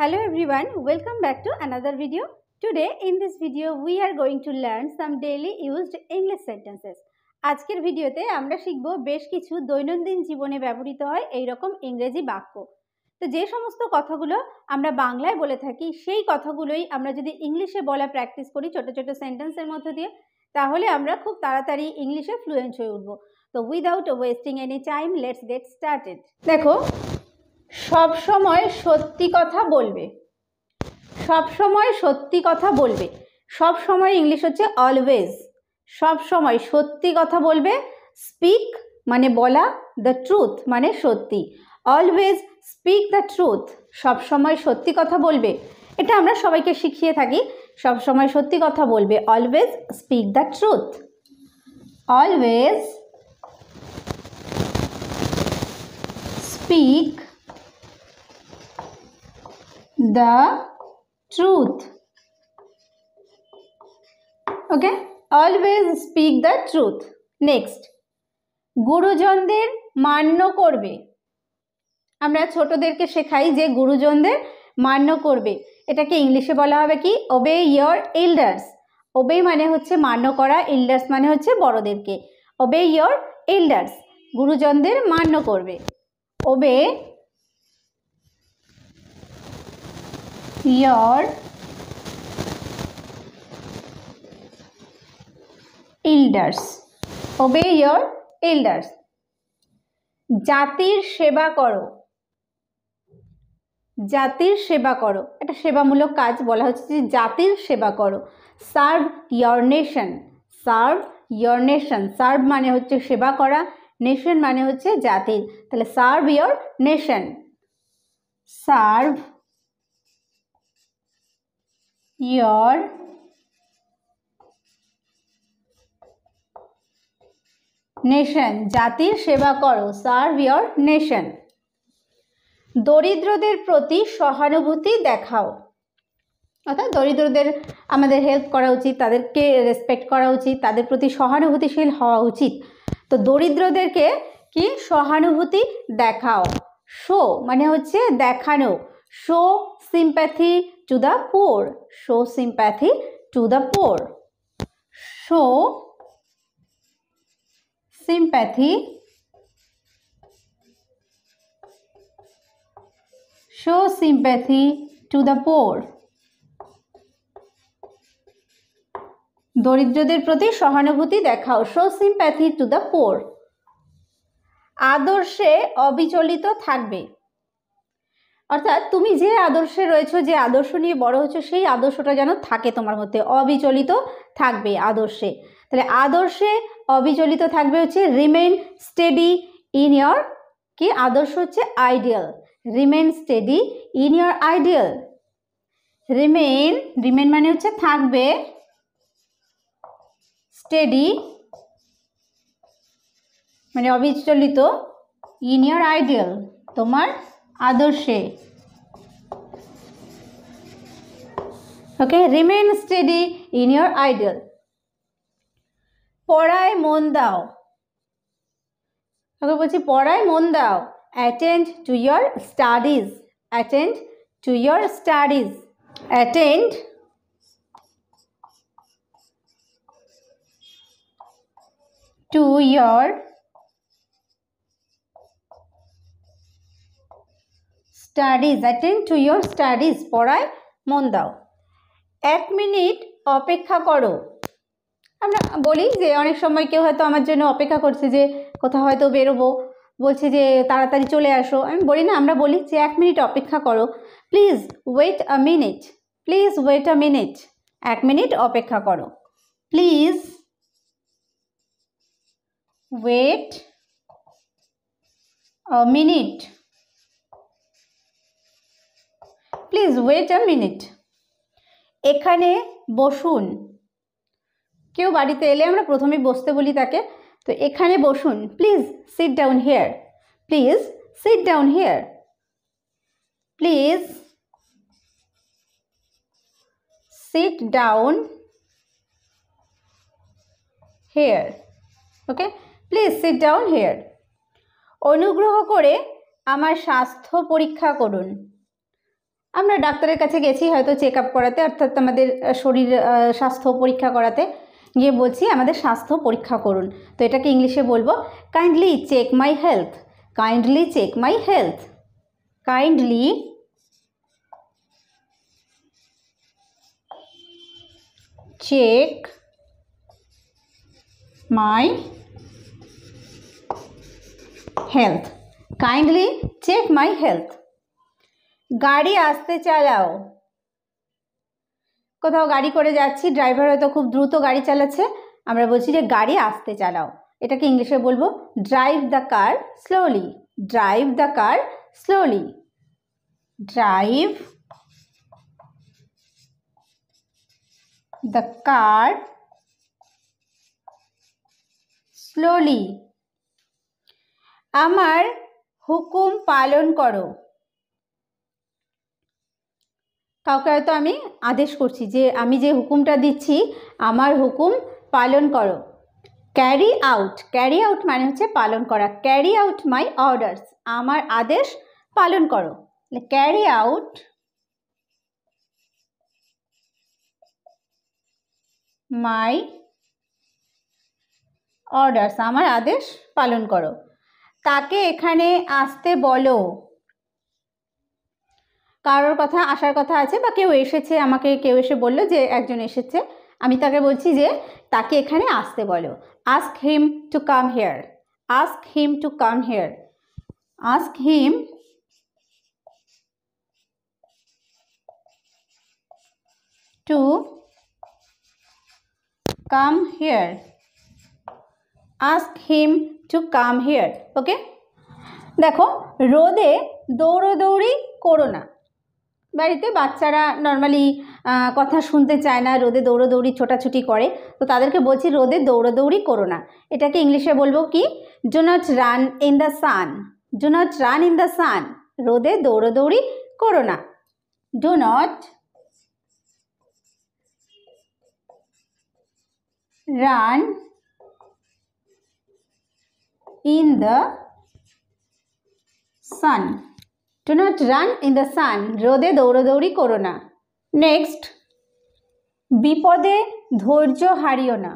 Hello everyone, welcome back to another video. Today in this video we are going to learn some daily used English sentences. আজকের ভিডিওতে আমরা শিখব বেশ কিছু দৈনন্দিন জীবনে ব্যবহৃত হয় এই রকম ইংরেজি বাক্য। তো যে সমস্ত কথাগুলো আমরা বাংলায় বলে থাকি সেই কথাগুলোই আমরা যদি ইংলিশে বলা প্র্যাকটিস করি ছোট ছোট সেন্টেন্সের মধ্য দিয়ে, তাহলে আমরা খুব তাড়াতাড়ি ইংলিশে ফ্লুয়েন্ট হয়ে উঠব। তো without wasting any time let's get started. দেখো, সব সময় সত্যি কথা বলবে। সব সময় সত্যি কথা বলবে। সব সময় ইংলিশ হচ্ছে অলওয়েজ। সব সময় সত্যি কথা বলবে। স্পিক মানে বলা, দ্য ট্রুথ মানে সত্যি। Always speak the truth. সব সময় সত্যি কথা বলবে, এটা আমরা সবাইকে শিখিয়ে থাকি। সব সময় সত্যি কথা বলবে, always speak the truth. Always speak the truth. Okay, always speak the truth. Next, গুরুজনদের মান্য করবে। আমরা ছোটদেরকে শেখাই যে গুরুজনদের মান্য করবে। এটাকে ইংলিশে বলা হবে কি? Obey your elders. ওবে মানে হচ্ছে মান্য করা, এল্ডার্স মানে হচ্ছে বড়দেরকে। ওবে ইয়োর এল্ডার্স, গুরুজনদের মান্য করবে। ওবে your elders. Obey your elders. জাতির সেবা করো। জাতির সেবা করো, এটা সেবামূলক কাজ। বলা হচ্ছে যে জাতির সেবা করো। Serve your nation. Serve your nation. Serve মানে হচ্ছে সেবা করা, নেশন মানে হচ্ছে জাতির। তাহলে serve your nation. Serve your nation. জাতির সেবা করো, সার্ভ ইয়োর নেশন। দরিদ্রদের প্রতি সহানুভূতি দেখাও। অর্থাৎ দরিদ্রদের আমাদের হেল্প করা উচিত, তাদেরকে রেসপেক্ট করা উচিত, তাদের প্রতি সহানুভূতিশীল হওয়া উচিত। তো দরিদ্রদেরকে কি সহানুভূতি দেখাও। শো মানে হচ্ছে দেখানো। Show sympathy to the poor. Show sympathy to the poor. Show sympathy. Show sympathy to the poor. দরিদ্রদের প্রতি সহানুভূতি দেখাও। Show sympathy to the poor. আদর্শে অবিচলিত থাকবে। অর্থাৎ তুমি যে আদর্শে রয়েছো, যে আদর্শ নিয়ে বড় হচ্ছে, সেই আদর্শটা যেন থাকে তোমার মধ্যে, অবিচলিত থাকবে আদর্শে। তাহলে আদর্শে অবিচলিত থাকবে হচ্ছে রিমেইন স্টেডি ইন ইয়োর, কি আদর্শ হচ্ছে ideal. Remain steady in your ideal. Remain, remain মানে হচ্ছে থাকবে, স্টেডি মানে অবিচলিত, ইন ইয়োর আইডিয়াল তোমার আদর্শে। Okay, remain steady in your ideal. পড়ায় মন দাও। ওকে বলছি পড়ায় মন দাও। Attend to your studies. Attend to your studies. Attend to your studies. Attend to your studies, পড়ায় মন দাও। 1 মিনিট অপেক্ষা করো। আমরা বলি যে অনেক সময় কেউ হয়তো আমার জন্য অপেক্ষা করছে, যে কোথাও হয়তো বেরোবো, বলছে যে তাড়াতাড়ি চলে আসো। আমি বলি না, আমরা বলি যে 1 মিনিট অপেক্ষা করো। Please wait a minute. Please wait a minute. 1 minute অপেক্ষা করো। Please wait a minute. Please wait a minute. এখানে বসুন। কেউ বাড়িতে এলে আমরা প্রথমে বসতে বলি তাকে। তো এখানে বসুন। Please sit down here. Please sit down here. Please sit down here. Okay, please sit down here. অনুগ্রহ করে আমার স্বাস্থ্য পরীক্ষা করুন। আমরা ডাক্তারের কাছে গেছি হয়তো চেক আপ করাতে, অর্থাৎ আমাদের শরীর স্বাস্থ্য পরীক্ষা করাতে, গিয়ে বলছি আমাদের স্বাস্থ্য পরীক্ষা করুন। তো এটাকে ইংলিশে বলবো kindly check my health, kindly check my health, kindly check my health, kindly check my health. গাড়ি আস্তে চালাও, কোথাও গাড়ি করে যাচ্ছি, ড্রাইভার হয়তো খুব দ্রুত গাড়ি চালাচ্ছে, আমরা বলছি যে গাড়ি আস্তে চালাও। এটাকে ইংলিশে বলবো drive the car slowly, drive the car slowly, drive the car slowly. আমার হুকুম পালন করো, কাউকে হয়তো আমি আদেশ করছি যে আমি যে হুকুমটা দিচ্ছি আমার হুকুম পালন করো। ক্যারি আউট, ক্যারি আউট মানে হচ্ছে পালন করা, ক্যারি আউট মাই অর্ডার্স, আমার আদেশ পালন করো। ক্যারি আউট মাই অর্ডার্স, আমার আদেশ পালন করো। তাকে এখানে আসতে বলো, কারোর কথা আসার কথা আছে বা কেউ এসেছে, আমাকে কেউ এসে বললো যে একজন এসেছে, আমি তাকে বলছি যে তাকে এখানে আসতে বলো। Ask him to come here, ask him to come here, ask him to come here, ask him to come here. Okay, দেখো রোদে দৌড়োদৌড়ি করো না, বাড়িতে বাচ্চারা নর্মালি কথা শুনতে চায় না, রোদে দৌড়োদৌড়ি ছোটাছুটি করে, তো তাদেরকে বলছি রোদে দৌড়োদৌড়ি করো না। এটাকে ইংলিশে বলবো কি, do not run in the San, do not run in the সান, রোদে দৌড়োদৌড়ি করো না। Do not run in the San, do not run in the সান, রোদে দৌড়োদৌড়ি করো না। নেক্সট, বিপদে ধৈর্য হারিও না।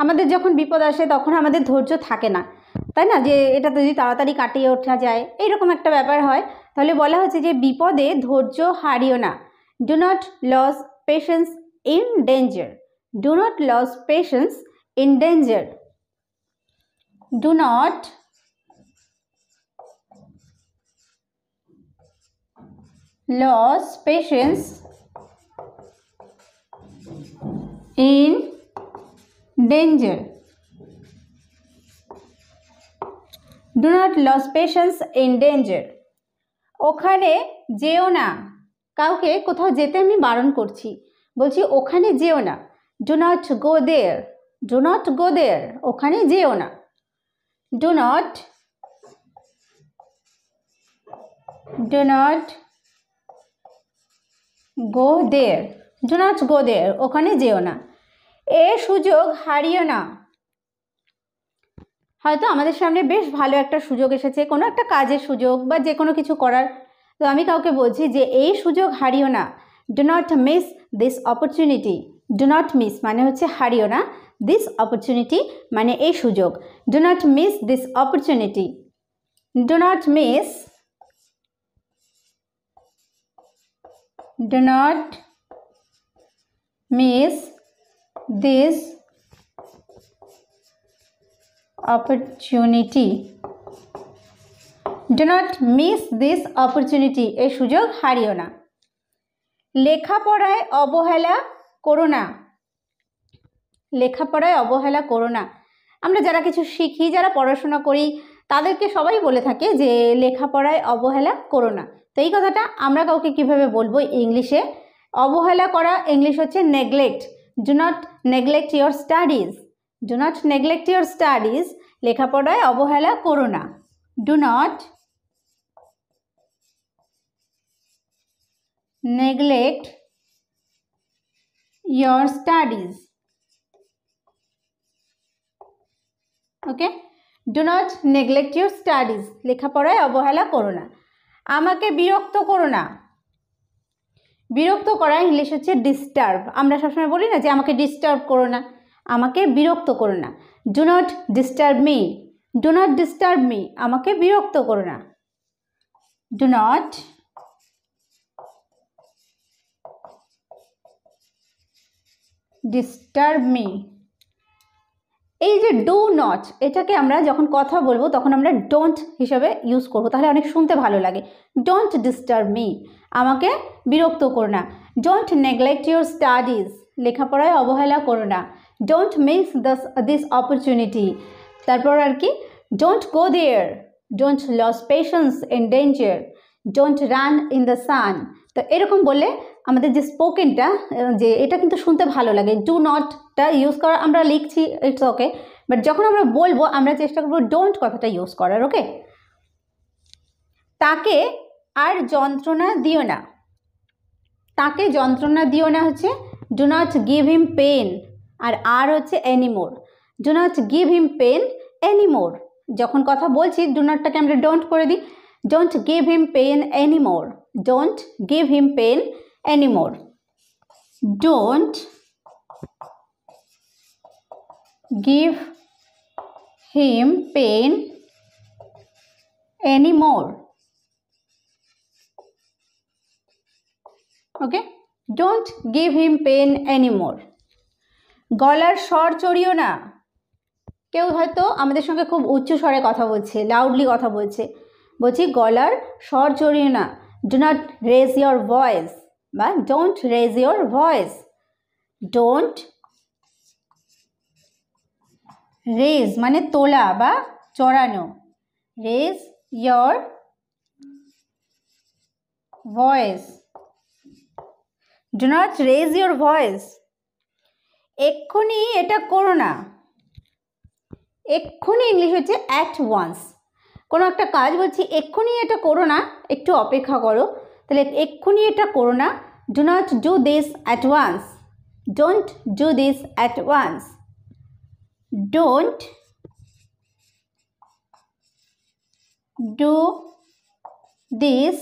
আমাদের যখন বিপদ আসে তখন আমাদের ধৈর্য থাকে না, তাই না, যে এটা যদি তাড়াতাড়ি কাটিয়ে ওঠা যায়, এইরকম একটা ব্যাপার হয়। তাহলে বলা হচ্ছে যে বিপদে ধৈর্য হারিও না। Do not lose patience in danger, do not lose patience in danger, do not lose patience in danger, do not lose patience in danger. ওখানে যেও না, কাউকে কোথাও যেতে আমি বারণ করছি, বলছি ওখানে যেও না। Do not go there, do not go there, ওখানে যেও না। Do not go there, do not go there, ওখানে যেও না। এ সুযোগ হারিও না, হয়তো আমাদের সামনে বেশ ভালো একটা সুযোগ এসেছে, কোনো একটা কাজের সুযোগ বা যে কোনো কিছু করার, তো আমি কাউকে বলছি যে এই সুযোগ হারিও না। Do not miss this opportunity, do not miss মানে হচ্ছে হারিও না, দিস অপরচুনিটি মানে এই সুযোগ। Do not miss this opportunity, do not miss, do not miss this opportunity, do not miss this opportunity, এই সুযোগ হারিও না। লেখাপড়ায় অবহেলা করো না, লেখাপড়ায় অবহেলা করো না। আমরা যারা কিছু শিখি, যারা পড়াশোনা করি, তাদেরকে সবাই বলে থাকে যে লেখাপড়ায় অবহেলা করো না। তো এই কথাটা আমরা কাউকে কিভাবে বলবো ইংলিশে? অবহেলা করা ইংলিশ হচ্ছে neglect, do not neglect your studies, do not neglect your studies, লেখাপড়ায় অবহেলা করো না। Do not neglect your studies, okay, do not neglect your studies, লেখাপড়ায় অবহেলা করো না। আমাকে বিরক্ত করো না। বিরক্ত করা ইংলিশ হচ্ছে ডিস্টার্ব। আমরা সবসময় বলি না যে আমাকে ডিস্টার্ব করো না, আমাকে বিরক্ত করো না। Do not disturb me, do not disturb me, আমাকে বিরক্ত করো না। Do not disturb me. এই যে ডু নট, এটাকে আমরা যখন কথা বলবো তখন আমরা ডোন্ট হিসাবে ইউজ করবো, তাহলে অনেক শুনতে ভালো লাগে। ডোন্ট ডিস্টার্ব মি, আমাকে বিরক্ত করো না। ডোন্ট নেগলেক্ট ইউর স্টাডিজ, লেখাপড়ায় অবহেলা করো না। Don't miss this opportunity. তারপর আর কি, don't go there, don't lose patience in danger, don't run in the sun. তো এরকম বললে আমাদের যে স্পোকেনটা, যে এটা কিন্তু শুনতে ভালো লাগে। ডু নটটা ইউজ করা আমরা লিখছি, ইটস ওকে, বাট যখন আমরা বলবো আমরা চেষ্টা করবো ডোন্ট কথাটা ইউজ করার। ওকে, তাকে আর যন্ত্রণা দিও না। তাকে যন্ত্রণা দিও না হচ্ছে do not give him pain, আর হচ্ছে anymore. Do not give him pain anymore. যখন কথা বলছি ডু নটটাকে আমরা ডোন্ট করে দিই। Don't give him pain anymore, don't give him pain anymore. Don't give him pain anymore. Okay, don't give him pain anymore. গলার স্বর চড়িও না। কেউ হয়তো আমাদের সঙ্গে খুব উচ্চ স্বরে কথা বলছে, লাউডলি কথা বলছে, বলছি গলার স্বর চড়িও না। Do not raise your voice, বা don't raise your voice. Don't raise মানে তোলা বা চড়ানো। Raise your voice. Do not raise your voice. এক্ষুনি এটা করো না। এক্ষুনি ইংলিশ হচ্ছে at once. কোনো একটা কাজ বলছি এক্ষুনি এটা করো না, একটু অপেক্ষা করো, তাহলে এক্ষুনি এটা করো না। Do not do this at once, don't do this at once, don't do this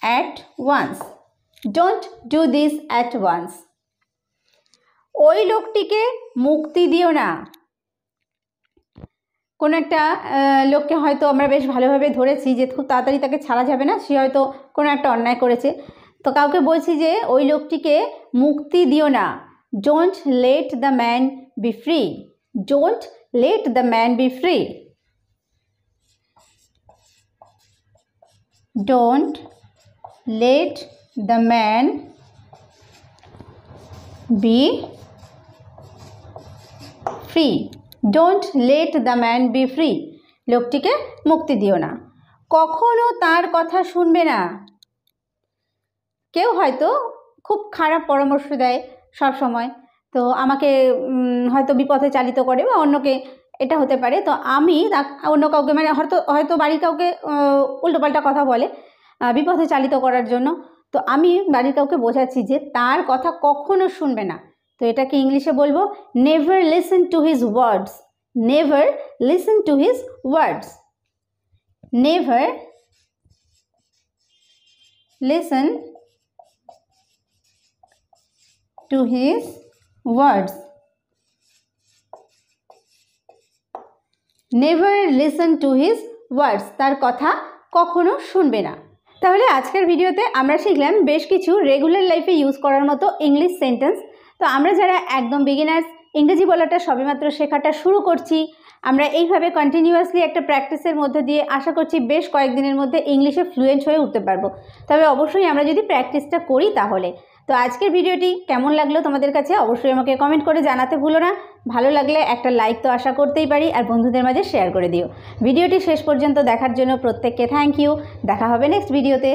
at once, don't do this at once. ওই লোকটিকে মুক্তি দিও না। কোনো একটা লোককে হয়তো আমরা বেশ ভালোভাবে ধরেছি যে খুব তাড়াতাড়ি তাকে ছাড়া যাবে না, সে হয়তো কোনো একটা অন্যায় করেছে, তো কাউকে বলছি যে ওই লোকটিকে মুক্তি দিও না। Don't let the man be free, don't let the man be free, don't let the man be free, don't let the man be free, লোকটিকে মুক্তি দিও না। কখনো তার কথা শুনবে না। কেউ হয়তো খুব খারাপ পরামর্শ দেয় সব সময়, তো আমাকে হয়তো বিপথে চালিত করে বা অন্যকে, এটা হতে পারে। তো আমি অন্য কাউকে মানে হয়তো বাড়ির কাউকে উল্টোপাল্টা কথা বলে বিপথে চালিত করার জন্য, তো আমি বাড়ির কাউকে বোঝাচ্ছি যে তার কথা কখনো শুনবে না। তো এটাকে ইংলিশে বলবো never listen to his words, never listen to his words, never listen to his words, never listen to his words, তার কথা কখনো শুনবে না। তাহলে আজকের ভিডিওতে আমরা শিখলাম বেশ কিছু রেগুলার লাইফে ইউজ করার মতো ইংলিশ সেন্টেন্স। তো আমরা যারা একদম বিগিনার্স, ইংরেজি বলাটা সবেমাত্র শেখাটা শুরু করছি, আমরা এইভাবে কন্টিনিউয়াসলি একটা প্র্যাকটিসের মধ্যে দিয়ে আশা করছি বেশ কয়েকদিনের মধ্যে ইংলিশে ফ্লুয়েন্ট হয়ে উঠতে পারবো। তবে অবশ্যই আমরা যদি প্র্যাকটিসটা করি তাহলে। তো আজকের ভিডিওটি কেমন লাগলো তোমাদের কাছে অবশ্যই আমাকে কমেন্ট করে জানাতে ভুলো না। ভালো লাগলে একটা লাইক তো আশা করতেই পারি, আর বন্ধুদের মাঝে শেয়ার করে দিও। ভিডিওটি শেষ পর্যন্ত দেখার জন্য প্রত্যেককে থ্যাংক ইউ। দেখা হবে নেক্সট ভিডিওতে।